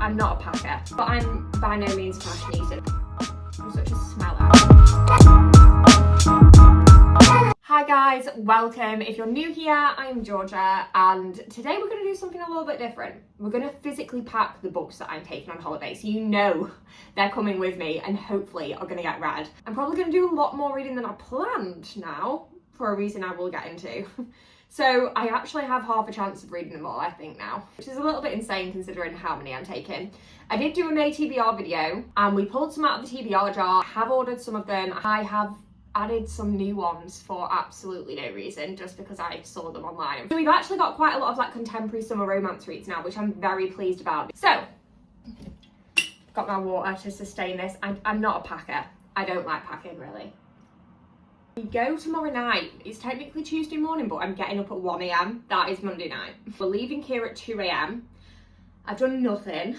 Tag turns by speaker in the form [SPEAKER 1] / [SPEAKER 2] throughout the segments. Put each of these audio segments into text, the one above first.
[SPEAKER 1] I'm not a packer, but I'm by no means a fashionista. I'm such a smeller. Hi guys, welcome. If you're new here, I'm Georgia, and today we're going to do something a little bit different. We're going to physically pack the books that I'm taking on holiday, so you know they're coming with me and hopefully are going to get read. I'm probably going to do a lot more reading than I planned now, for a reason I will get into. So I actually have half a chance of reading them all, I think now, which is a little bit insane considering how many I'm taking. I did do a May TBR video and we pulled some out of the TBR jar. I have ordered some of them. I have added some new ones for absolutely no reason, just because I saw them online. So we've actually got quite a lot of like contemporary summer romance reads now, which I'm very pleased about. So, got my water to sustain this. I'm not a packer. I don't like packing really. We go tomorrow night. It's technically Tuesday morning, but I'm getting up at 1 AM. That is Monday night. We're leaving here at 2 AM. I've done nothing.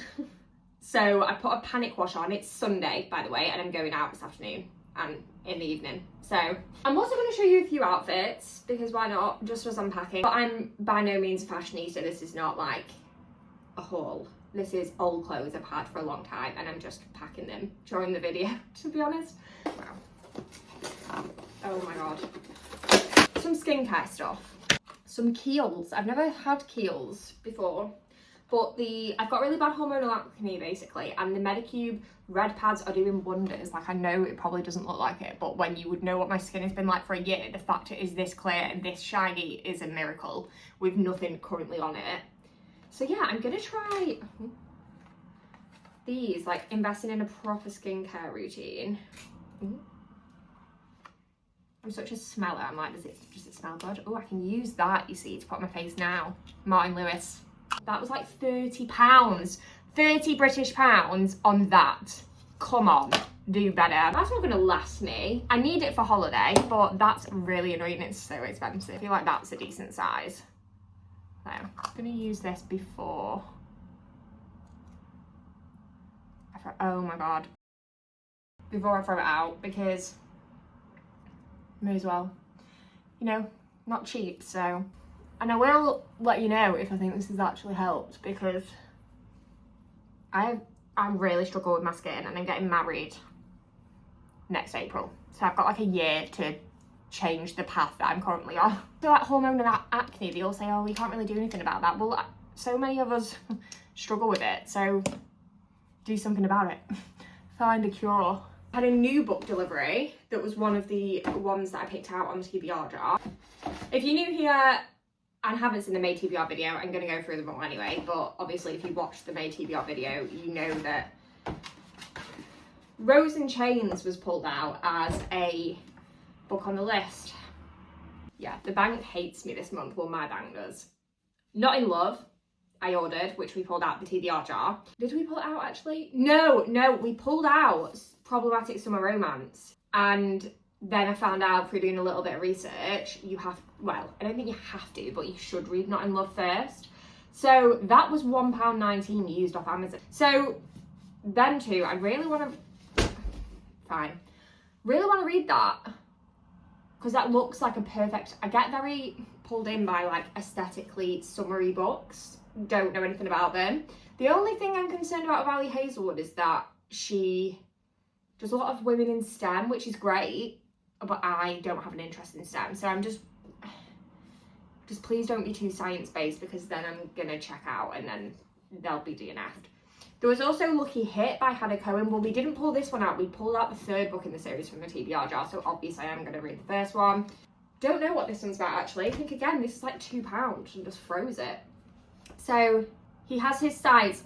[SPEAKER 1] So I put a panic wash on. It's Sunday, by the way, and I'm going out this afternoon and in the evening. So I'm also going to show you a few outfits, because why not, just as I'm packing. But I'm by no means a fashionista. This is not like a haul. This is old clothes I've had for a long time, and I'm just packing them during the video, to be honest. Wow. Oh my god. Some skincare stuff. Some Kiehl's. I've never had Kiehl's before, but I've got really bad hormonal acne basically, and the Medicube red pads are doing wonders. Like, I know it probably doesn't look like it, but when you would know what my skin has been like for a year, the fact it is this clear and this shiny is a miracle with nothing currently on it. So yeah, I'm gonna try these, like investing in a proper skincare routine. I'm such a smeller. I'm like, does it smell good? Oh, I can use that, you see, to put on my face now. Martin Lewis. That was like £30. 30 British pounds on that. Come on, do better. That's not gonna last me. I need it for holiday, but that's really annoying. It's so expensive. I feel like that's a decent size. So I'm gonna use this before. Oh my god. Before I throw it out, because may as well, you know, not cheap. So, and I will let you know if I think this has actually helped, because I really struggle with my skin, and I'm getting married next April, so I've got like a year to change the path that I'm currently on. So like hormonal acne, they all say, oh, we can't really do anything about that. Well, so many of us struggle with it, so do something about it. Find a cure. I had a new book delivery that was one of the ones that I picked out on the TBR jar. If you're new here and haven't seen the May TBR video, I'm going to go through them all anyway, but obviously if you watched the May TBR video, you know that Rose and Chains was pulled out as a book on the list. Yeah, the bank hates me this month. Well, my bank does. Not in Love, I ordered, which we pulled out the TBR jar. Did we pull it out actually? No, we pulled out Problematic Summer Romance, and then I found out through doing a little bit of research, you have, well, I don't think you have to, but you should read Not in Love first. So that was £1.19 used off Amazon. So then too, I really want to, really want to read that, because that looks like a perfect, I get very pulled in by like aesthetically summery books. Don't know anything about them. The only thing I'm concerned about with Ali Hazelwood is that she does a lot of women in STEM, which is great, but I don't have an interest in STEM. So I'm just please don't be too science-based, because then I'm gonna check out and then they'll be DNF'd. There was also Lucky Hit by Hannah Cohen. Well, we didn't pull this one out. We pulled out the third book in the series from the TBR jar, so obviously I'm gonna read the first one. Don't know what this one's about actually. I think again, this is like £2 and just froze it. So he has his sights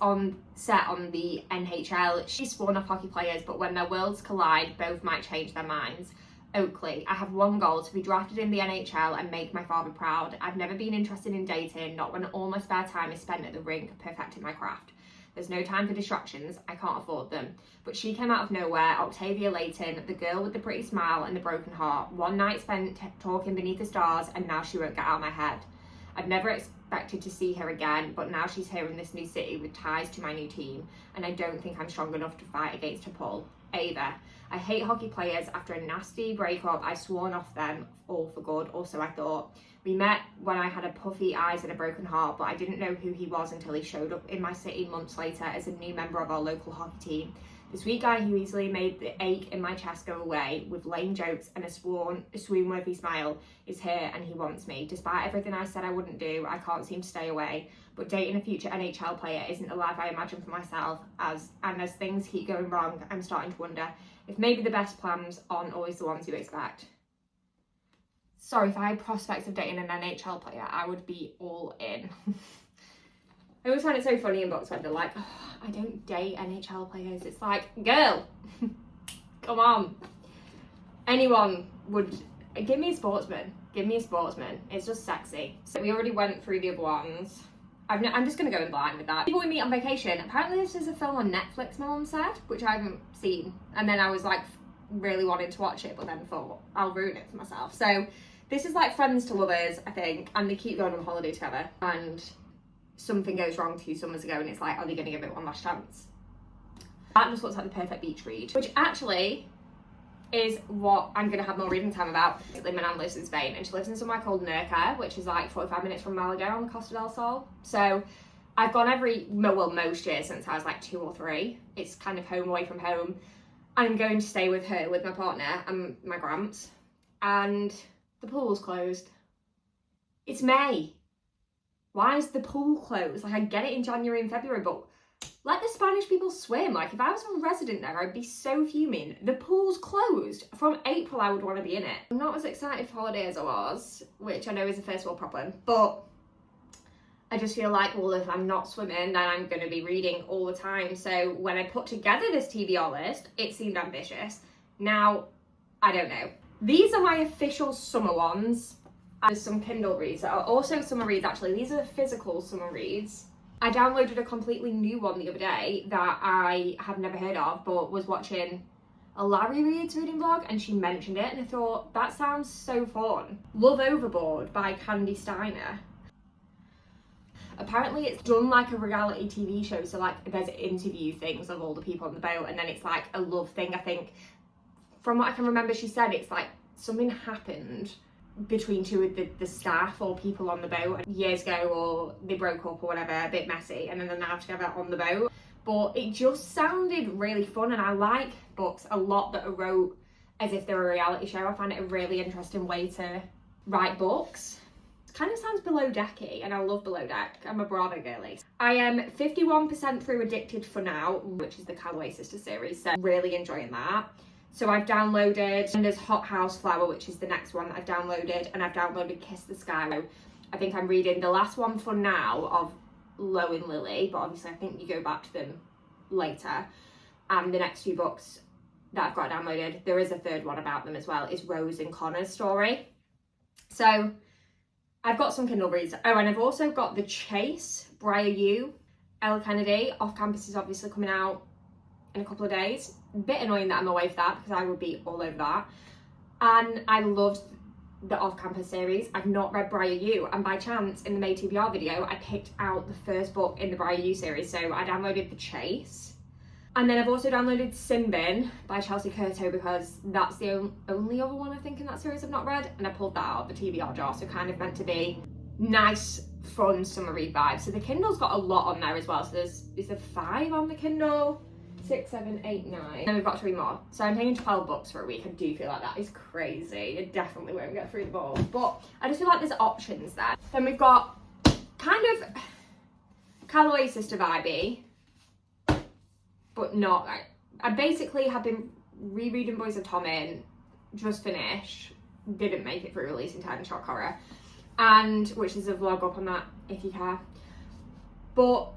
[SPEAKER 1] set on the NHL. She's sworn off hockey players, but when their worlds collide, both might change their minds. Oakley, I have one goal: to be drafted in the NHL and make my father proud. I've never been interested in dating, not when all my spare time is spent at the rink perfecting my craft. There's no time for distractions, I can't afford them. But she came out of nowhere, Octavia Layton, the girl with the pretty smile and the broken heart. One night spent talking beneath the stars, and now she won't get out of my head. I've never expected expected to see her again, but now she's here in this new city with ties to my new team, and I don't think I'm strong enough to fight against her pull either. I hate hockey players. After a nasty breakup, I've sworn off them all for good. Also, I thought, we met when I had a puffy eyes and a broken heart, but I didn't know who he was until he showed up in my city months later as a new member of our local hockey team. The sweet guy who easily made the ache in my chest go away with lame jokes and a swoon-worthy smile is here, and he wants me. Despite everything I said I wouldn't do, I can't seem to stay away. But dating a future NHL player isn't the life I imagine for myself, as things keep going wrong, I'm starting to wonder if maybe the best plans aren't always the ones you expect. Sorry, if I had prospects of dating an NHL player, I would be all in. I always find it so funny in books when they're like, oh, I don't date NHL players. It's like, girl, come on. Anyone would, give me a sportsman. Give me a sportsman. It's just sexy. So we already went through the other ones. I'm just going to go in blind with that. People we meet on vacation. Apparently this is a film on Netflix, my mum said, which I haven't seen. And then I was like, really wanting to watch it, but then thought, I'll ruin it for myself. So this is like friends to lovers, I think. And they keep going on holiday together. And something goes wrong 2 summers ago, and it's like, are they going to give it one last chance? That just looks like the perfect beach read, which actually is what I'm going to have more reading time about. My nan lives in Spain, and she lives in somewhere called Nerca, which is like 45 minutes from Malaga on the Costa del Sol. So I've gone most years since I was like 2 or 3. It's kind of home away from home. I'm going to stay with her, with my partner and my gramps, and the pool's closed. It's May. Why is the pool closed? Like, I get it in January and February, but let the Spanish people swim. Like, if I was a resident there, I'd be so fuming. The pool's closed. From April, I would want to be in it. I'm not as excited for holiday as I was, which I know is a first world problem, but I just feel like, well, if I'm not swimming, then I'm going to be reading all the time. So when I put together this TBR list, it seemed ambitious. Now, I don't know. These are my official summer ones. There's some Kindle reads that are also summer reads, actually. These are physical summer reads. I downloaded a completely new one the other day that I have never heard of, but was watching a Larry Reads reading vlog, and she mentioned it, and I thought, that sounds so fun. Love Overboard by Candy Steiner. Apparently it's done like a reality TV show, so like there's interview things of all the people on the boat, and then it's like a love thing. I think, from what I can remember, she said it's like something happened between 2 of the staff or people on the boat years ago, or they broke up or whatever, a bit messy, and then they're now together on the boat. But it just sounded really fun, and I like books a lot that are wrote as if they're a reality show. I find it a really interesting way to write books. It kind of sounds below decky, and I love Below Deck. I'm a Bravo girly. I am 51% through Addicted for now, which is the Calloway Sisters series, so really enjoying that. So I've downloaded, and there's Hot House Flower, which is the next one that I've downloaded, and I've downloaded Kiss the Sky. I think I'm reading the last one for now of Lo and Lily, but obviously I think you go back to them later. And the next 2 books that I've got downloaded, there is a 3rd one about them as well, is Rose and Connor's story. So I've got some Kindle reads. Oh, and I've also got The Chase, Briar U, Elle Kennedy. Off Campus is obviously coming out in a couple of days. A bit annoying that I'm away for that, because I would be all over that. And I loved the Off Campus series. I've not read Briar U, and by chance in the May TBR video I picked out the first book in the Briar U series, so I downloaded The Chase. And then I've also downloaded Simbin by Chelsea Curto, because that's the only other one I think in that series I've not read, and I pulled that out of the TBR jar, so kind of meant to be nice, fun summer read vibe. So the Kindle's got a lot on there as well, so is there 5 on the Kindle? 6, 7, 8, 9. And we've got 3 more. So I'm taking 12 books for a week. I do feel like that is crazy. I definitely won't get through them all. But I just feel like there's options there. Then we've got kind of Calloway Sister vibey, but not. I basically have been rereading Boys of Tommen, just finished. Didn't make it through releasing time in Shock Horror. And, which is a vlog up on that if you care. But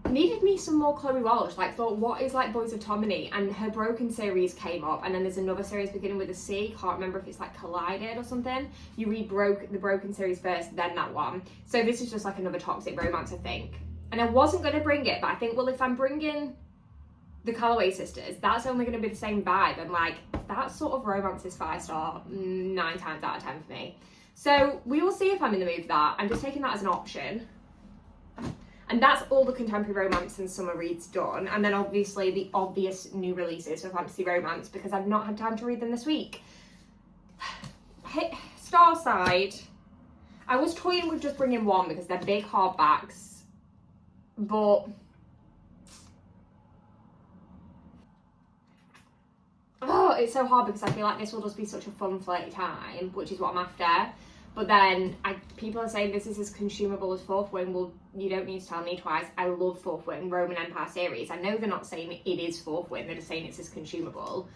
[SPEAKER 1] needed me some more Chloe Walsh. Like, thought, what is like Boys of Tommen? And her Broken series came up, and then there's another series beginning with a C. Can't remember if it's like Collided or something. You read the Broken series first, then that one. So this is just like another toxic romance, I think. And I wasn't going to bring it, but I think, well, if I'm bringing the Calloway Sisters, that's only going to be the same vibe. And like, that sort of romance is 5-star 9 times out of 10 for me. So we will see if I'm in the mood for that. I'm just taking that as an option. And that's all the contemporary romance and summer reads done. And then obviously the obvious new releases for fantasy romance, because I've not had time to read them this week. Starside. I was toying with just bringing one because they're big hardbacks. But oh, it's so hard because I feel like this will just be such a fun, flirty time, which is what I'm after. But then people are saying this is as consumable as Fourth Wing. Well, you don't need to tell me twice. I love Fourth Wing, Roman Empire series. I know they're not saying it is Fourth Wing, they're just saying it's as consumable.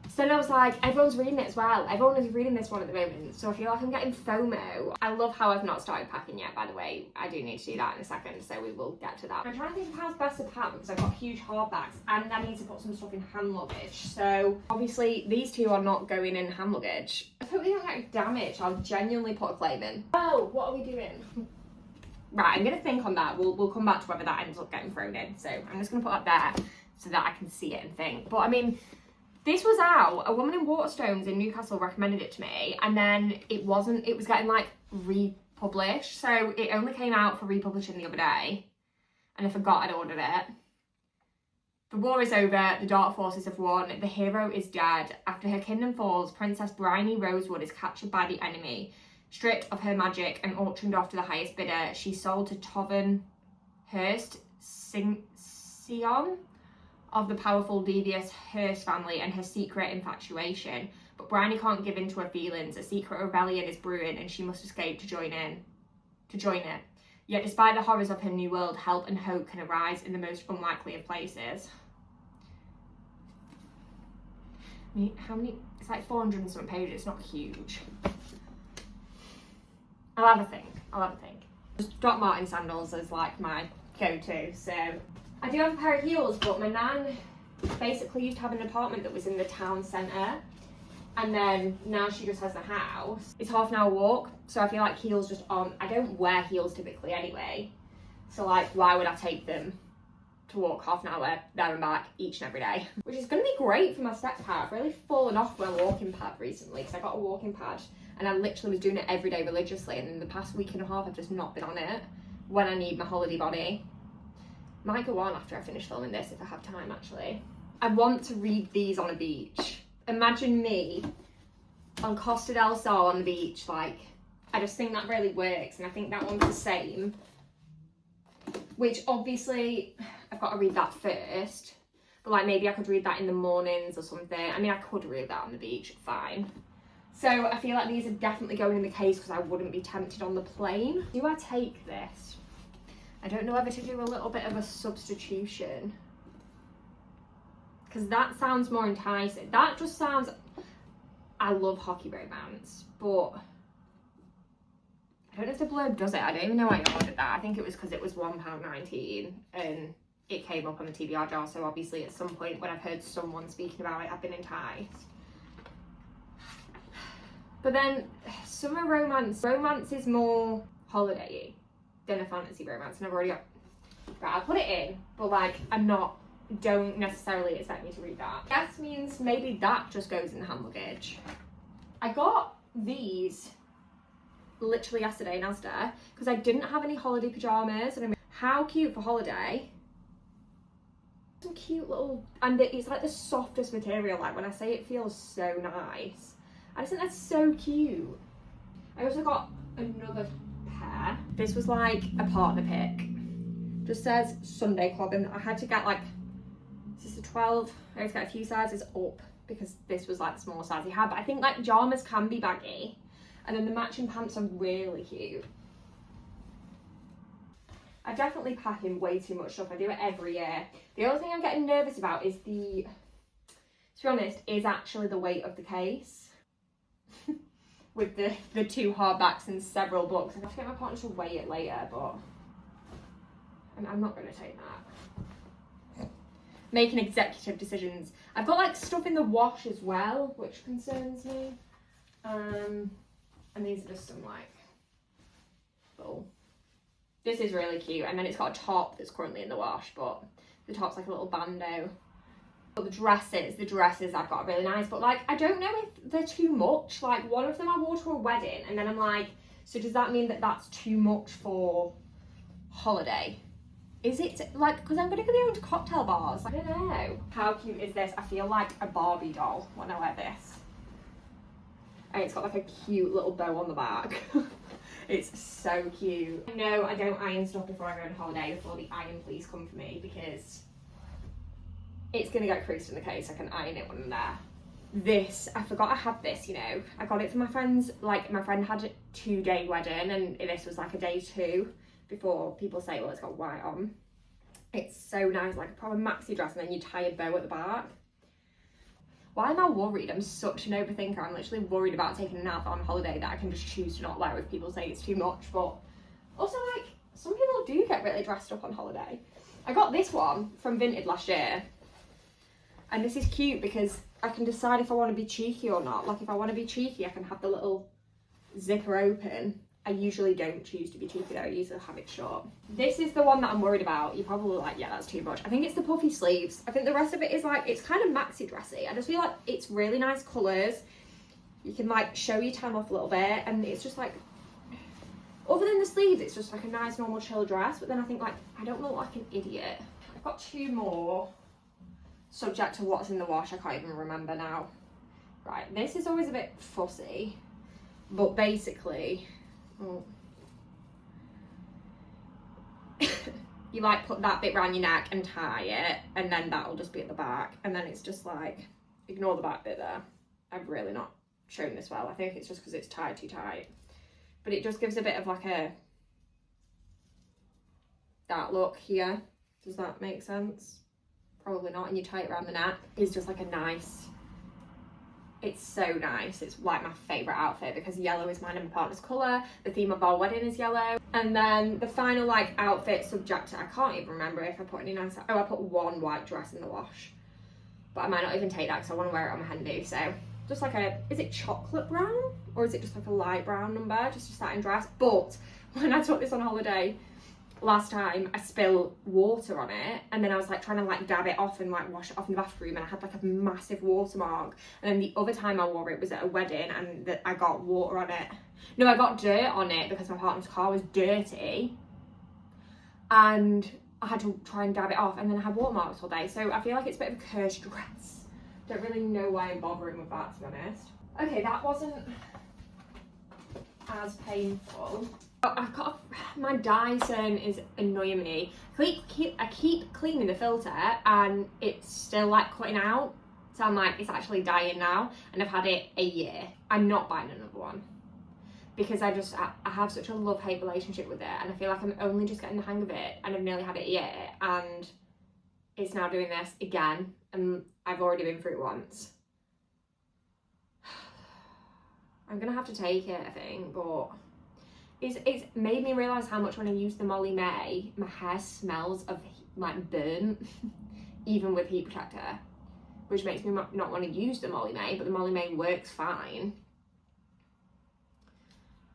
[SPEAKER 1] So then I was like, everyone's reading it as well. Everyone is reading this one at the moment. So I feel like I'm getting FOMO. I love how I've not started packing yet, by the way. I do need to do that in a second, so we will get to that. I'm trying to think of how's best to pack because I've got huge hardbacks and I need to put some stuff in hand luggage. So obviously these two are not going in hand luggage. I hope they don't get damaged. I'll genuinely put a claim in. Oh, what are we doing? Right, I'm going to think on that. We'll come back to whether that ends up getting thrown in. So I'm just going to put that there so that I can see it and think. But I mean, this was out. A woman in Waterstones in Newcastle recommended it to me, and then it was getting like republished. So it only came out for republishing the other day, and I forgot I'd ordered it. The war is over, the dark forces have won, the hero is dead. After her kingdom falls, Princess Bryony Rosewood is captured by the enemy. Stripped of her magic and auctioned off to the highest bidder, she's sold to Tovan Hurst Sion of the powerful, devious Hearst family and her secret infatuation. But Bryony can't give in to her feelings. A secret rebellion is brewing and she must escape to join it. Yet despite the horrors of her new world, help and hope can arise in the most unlikely of places. I mean, how many? It's like 400 and something pages. It's not huge. I'll have a think. Just Doc Martens sandals is like my go-to, so I do have a pair of heels, but my nan basically used to have an apartment that was in the town centre, and then now she just has the house. It's half an hour walk, so I feel like heels just aren't, I don't wear heels typically anyway, so like why would I take them to walk half an hour there and back each and every day? Which is going to be great for my step pad. I've really fallen off my walking pad recently because I got a walking pad and I literally was doing it every day religiously, and in the past week and a half I've just not been on it when I need my holiday body. Might go on after I finish filming this if I have time actually. I want to read these on a beach. Imagine me on Costa del Sol on the beach, like, I just think that really works, and I think that one's the same. Which obviously, I've got to read that first, but like maybe I could read that in the mornings or something. I mean, I could read that on the beach, fine. So I feel like these are definitely going in the case because I wouldn't be tempted on the plane. Do I take this? I don't know whether to do a little bit of a substitution, because that sounds more enticing. That just sounds, I love hockey romance, but I don't know if the blurb does it. I don't even know why I ordered that. I think it was because it was £1.19 and it came up on the TBR jar, so obviously at some point when I've heard someone speaking about it, I've been enticed. But then summer romance is more holiday-y than a fantasy romance, and I've already got, right, I'll put it in, but like don't necessarily expect me to read that. That means maybe that just goes in the hand luggage. I got these literally yesterday in Asda because I didn't have any holiday pajamas, and I mean, how cute for holiday. Some cute little, and it's like the softest material, like when I say it feels so nice. I just think that's so cute. I also got another pair. This was like a partner pick. Just says Sunday Club, and I had to get like, is this a 12? I had to get a few sizes up because this was like the smallest size he had, but I think like pajamas can be baggy, and then the matching pants are really cute. I definitely pack in way too much stuff. I do it every year. The other thing I'm getting nervous about is to be honest, is actually the weight of the case. With the two hardbacks and several books. I have to get my partner to weigh it later, but I'm not going to take that. Making executive decisions. I've got like stuff in the wash as well, which concerns me. And these are just some like, oh, this is really cute. And then it's got a top that's currently in the wash, but the top's like a little bandeau. But the dresses I've got are really nice, but like, I don't know if they're too much. Like, one of them I wore to a wedding, and then I'm like, so does that mean that that's too much for holiday? Is it, like, because I'm going to go going to cocktail bars. I don't know. How cute is this? I feel like a Barbie doll when I wear this. And it's got like a cute little bow on the back. It's so cute. No, I don't iron stuff before I go on holiday, before the iron please come for me, because it's going to get creased in the case. I can iron it when I'm there. This, I forgot I had this, you know. I got it for my friend's, like, my friend had a 2-day wedding, and this was like a day 2. Before people say, well, it's got white on. It's so nice, like a proper maxi dress, and then you tie a bow at the back. Why am I worried? I'm such an overthinker. I'm literally worried about taking an outfit on holiday that I can just choose to not wear if people say it's too much. But also, like, some people do get really dressed up on holiday. I got this one from Vinted last year. And this is cute because I can decide if I want to be cheeky or not. Like, if I want to be cheeky, I can have the little zipper open. I usually don't choose to be cheeky though, I usually have it short. This is the one that I'm worried about. You're probably like, yeah, that's too much. I think it's the puffy sleeves. I think the rest of it is like, it's kind of maxi dressy. I just feel like it's really nice colours. You can like show your tan off a little bit, and it's just like, other than the sleeves, it's just like a nice normal chill dress. But then I think like, I don't look like an idiot. I've got 2 more, subject to what's in the wash. I can't even remember now. Right, this is always a bit fussy, but basically, oh. You like put that bit around your neck and tie it, and then that'll just be at the back, and then it's just like, ignore the back bit there. I've really not shown this well. I think it's just because it's tied too tight, but it just gives a bit of like that look here. Does that make sense? Probably not. And you tie it around the neck. It's just like a nice, it's so nice. It's like my favourite outfit because yellow is mine and my partner's colour. The theme of our wedding is yellow. And then the final like outfit subject to, I can't even remember if I put any nice, oh, I put 1 white dress in the wash. But I might not even take that because I want to wear it on my hen do. So just like a, is it chocolate brown? Or is it just like a light brown number? Just a satin dress. But when I took this on holiday last time, I spilled water on it, and then I was like trying to like dab it off and like wash it off in the bathroom, and I had like a massive watermark. And then the other time I wore it was at a wedding, and I got water on it. No, I got dirt on it because my partner's car was dirty, and I had to try and dab it off, and then I had watermarks all day. So I feel like it's a bit of a cursed dress. Don't really know why I'm bothering with that, to be honest. Okay, that wasn't as painful. I've got, my Dyson is annoying me. I keep cleaning the filter and it's still like cutting out. So I'm like, it's actually dying now, and I've had it a year. I'm not buying another one because I have such a love-hate relationship with it, and I feel like I'm only just getting the hang of it, and I've nearly had it a year, and it's now doing this again, and I've already been through it once. I'm gonna have to take it, I think, but it's made me realise how much when I use the Molly May, my hair smells of like burnt, even with heat protector, which makes me not want to use the Molly May, but the Molly May works fine.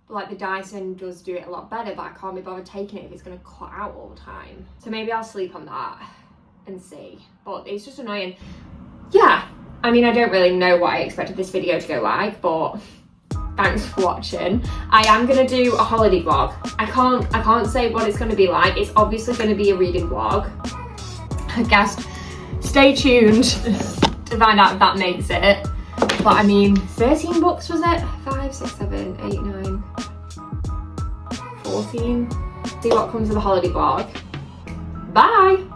[SPEAKER 1] But like the Dyson does do it a lot better, but I can't be bothered taking it if it's going to cut out all the time. So maybe I'll sleep on that and see, but it's just annoying. Yeah, I mean, I don't really know what I expected this video to go like, but thanks for watching. I am gonna do a holiday vlog. I can't say what it's gonna be like. It's obviously gonna be a reading vlog. I guess stay tuned to find out if that makes it. But I mean, 13 books was it? 5, 6, 7, 8, 9, 14. See what comes of the holiday vlog. Bye!